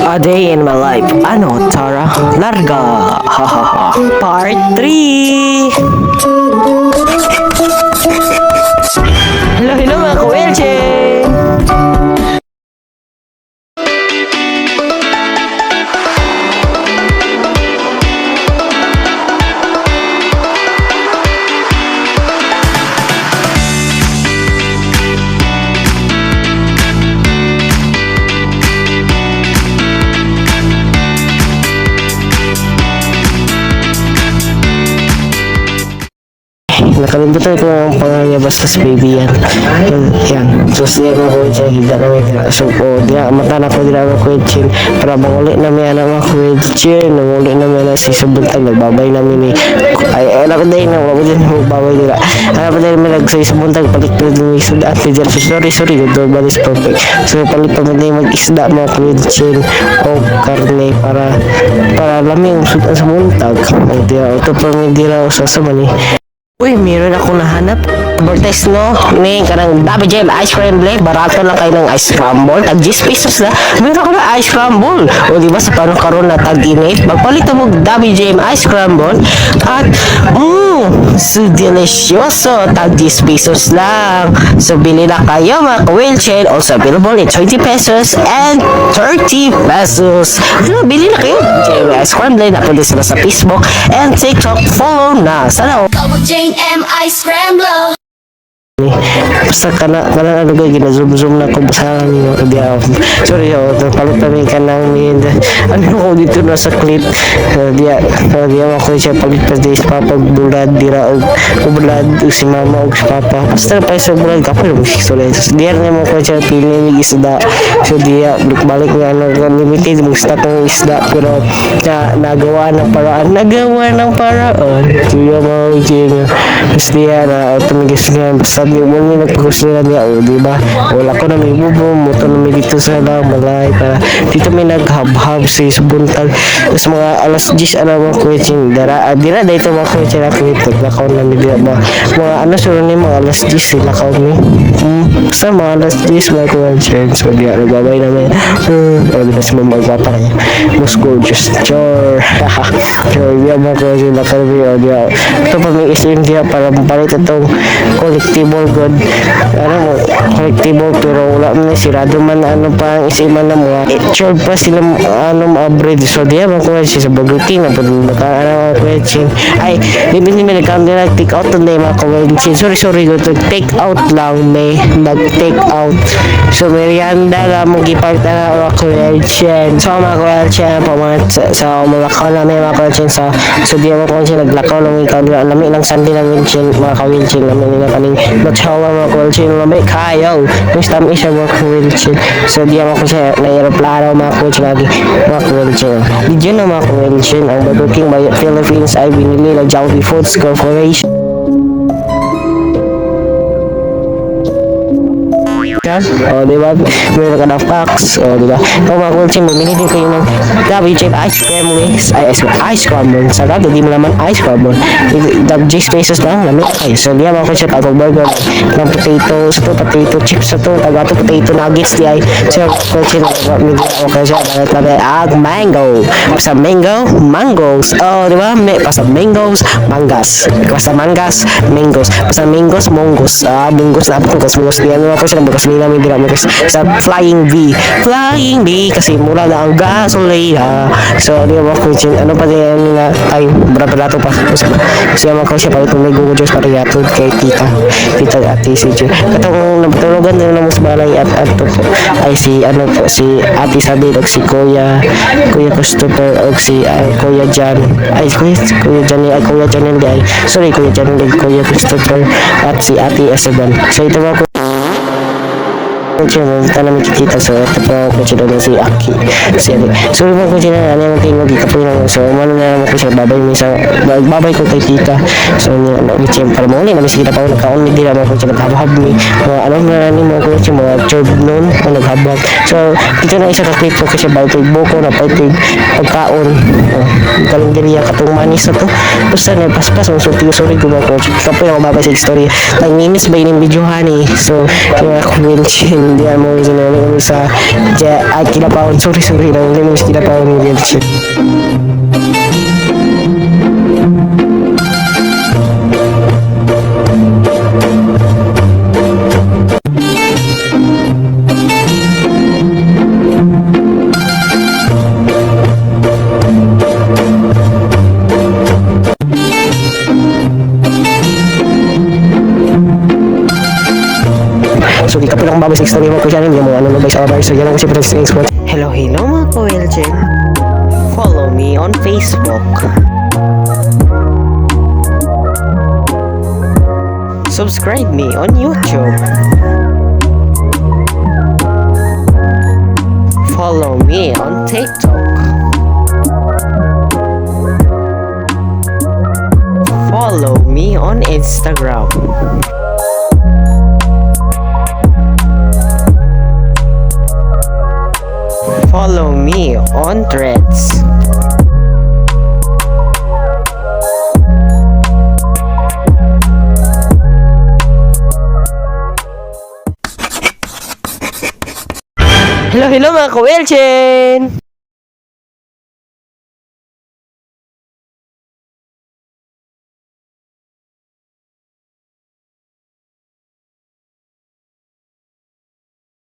A Day in My Life. Ano, Tara? Larga! Hahaha. Part 3! Hello, hello mga ka-Welchen! Nakalimutan ko ang pangayabas sa baby yan. Yan. So siya ko ko siya higda kami. So dia mata na ko dira ko question para manguli na mi ana mga question, manguli na mi na si subuntag nagbabay na mi ni ay anak day na wala din magbabay dira. Ana pa din mi nagsay subuntag palit ko din isda at dira. Sorry good balis perfect. So palit pa din mag-isda mga question o karne para laming sudan sa buntag. Ay dia ito pa mi dira sa samani. Uy, meron ako nahanap. Advertise no, ni kanang Dabby Jam Ice Scramble. Barato lang kayo ng ice scramble. Tag 10 pesos na. Meron ako na ice scramble. O diba sa panong karon na tag-init. Magpalit mo Dabby Jam Ice Scramble. At, so delicioso. Tag 10 pesos lang. So, bili na kayo mga ka-Welchen. Also available in 20 pesos and 30 pesos. Ano, bili na kayo. Jam Ice Scramble. Napunta sila sa Facebook and TikTok. Follow na. Sana Double Jane M Ice Scrambler. basta kana ano ko gina-zoom na ko sa niyo dia sorry palit pa mi kanang ni ano ko dito na sa clip dia ako siya palit pa dis papa bulad dira og bulad si mama og si papa basta pa sa bulad kapal so dia na mo ko siya pili ni isda so dia balik nga ano limited mo sa tong isda pero nagawa ng paraan tuyo mo jing dia na tumigis nga sabi mo ni nagpuso na niya o diba wala ko na may bubo muto na may dito sa lang malay para dito may naghab-hab sa buntag tapos mga alas 10 ano mga question dira dito mga question ako ito lakaw na may dira mga ano suro ni mga alas 10 sila lakaw ni sa mga alas 10 mga question so diya nagbabay namin o diba si mama magpapa kaya most gorgeous chore so diya mga question lakaw ni o diya ito pa may isim diya para mapalit itong collectible good ano mo collectible pero wala man sirado man ano pa ang isiman na mga sure pa sila ano ma-upgrade so diya mga question sa bagutin na pwede ano question ay hindi may nag-count nila take out na mga question sorry go to take out lang may nag-take out so merienda lang mong gipart na mga question so mga question po sa umalakaw na may mga question so diya mga question naglakaw lang ikaw namin lang sandi ng question mga ka-question namin nila kaning matchawa mga ka-question namin kayo yung stam isa mga ka-question so diya mga question na aeroplano mga question lagi mga ka-question di dyan na mga ka-question ang Burger King by Philippines ay binili ng Jollibee Foods Corporation o diba meron ka na facts o diba kung mga kulsin bumili din kayo ng Dabby Jam Ice Scramble ice scramble sa gabi di mo naman ice scramble dag 10 pesos lang lamig kayo so diya mga kulsin tagong burger ng potatoes potato chips ito tagato potato nuggets di ay so kulsin media o kasi ag mango sa mangoes o diba pasa mangoes mangas mangoes pasa mangoes mongoos mongoos na ako kasi mongoos diyan mga kulsin bukas nila may dira mo sa Flying V kasi mura na ang gasolina so di ba ko ano pa din na ay barato pa siya mga kasi pa itong may Google Diyos para yatod kay tita ate si Diyo katong nagtulugan din na mas balay at to ay si ano po si ate Sabi at si kuya Christopher o si kuya Jan ay kuya Jan hindi ay sorry kuya Jan hindi kuya Christopher at si ate Esteban so ito mga kita namin kikita so ito po ako siya doon si Aki so rin po siya na ano yung tingog ikapoy lang so umano na naman ko siya babay ko kay tita so para muli namin si kita pa nagkaon hindi naman ko siya naghabhab ni ano na mo ko siya mga job noon naghabhab so dito na isa ka-clip ko siya bago kay buko na pagkaon kalendariya katong manis na to basta nagpaspas so sorry ko ba ko ikapoy ako babay sa istorya nanginis ba yun yung videohan so kaya ako wilchin Hindi mo ginagawa sa Kilapawan. Sorry lang. Hindi mo sa Kilapawan ni Virgin. So, di ka po lang babay sa story mo ko siya yung mga ano nabay sa abay. So, yan ang kasi pressing spot. Hello mga ko-Elgen. Follow me on Facebook. Subscribe me on YouTube. Follow me on TikTok. Follow me on Instagram. Follow me on Threads. Hello mga ka-Welchen!